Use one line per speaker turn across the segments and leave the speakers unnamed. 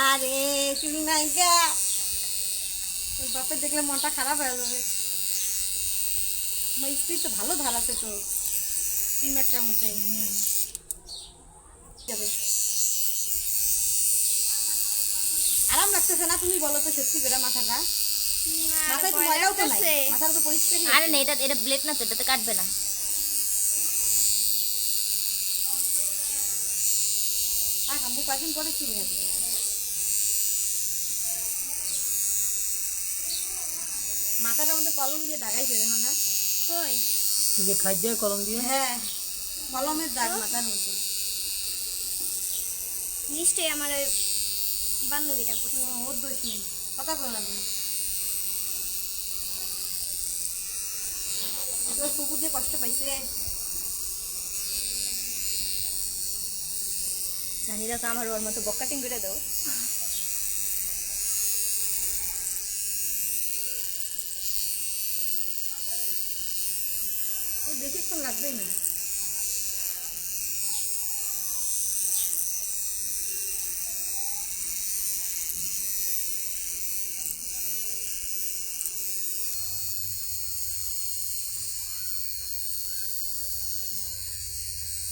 আরে চুল নাইকা ওই বাপের দেখলে মনটা খারাপ হয়ে যাবে। আমার স্ত্রী তো ভালো ধার আছে তো সিমেন্টের মধ্যে যাবে। আরাম লাগতেছে না? তুমি বলো তো সত্যি করে মাথাটা, মাথায় তো ময়লাও তো নাই, মাথাটা তো পরিষ্কার।
আরে না, এটা এটা ব্লেড না তো, এটাতে কাটবে না।
থাক, আমি কদিন পরে কি হয়ে যাবে। মাথাটার মধ্যে কলম দিয়ে দাগাইছে দেখো না?
কই
এই যে খাদ্য কলম দিয়ে,
হ্যাঁ কলমের দাগ মাথার মধ্যে।
নিশ্চয়ই আমার ওই বান্ধবীটা করছে।
ওর দোষ নেই, কথা বলো না তুমি। তোর কুকুর দিয়ে কষ্ট পাইছে।
জানি না তো, আমার ওর মতো বকাটিং করে দাও।
বেশিক্ষণ লাগবে না।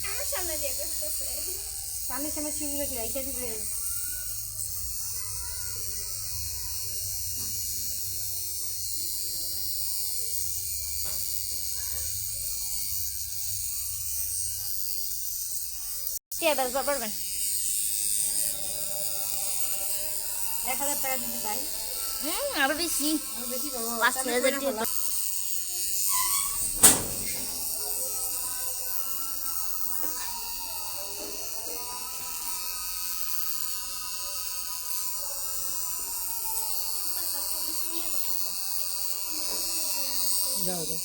আমার সামনে দিয়ে করতেছে।
পানির সামনে চুলগুলো কি রাইখা দিবে?
টিয়া বেচবার পারবেন?
1000 টাকা দিতে চাই।
আরো বেশি,
আমি বেশি পাবো।
5,000 টাকা।
যাও যাও।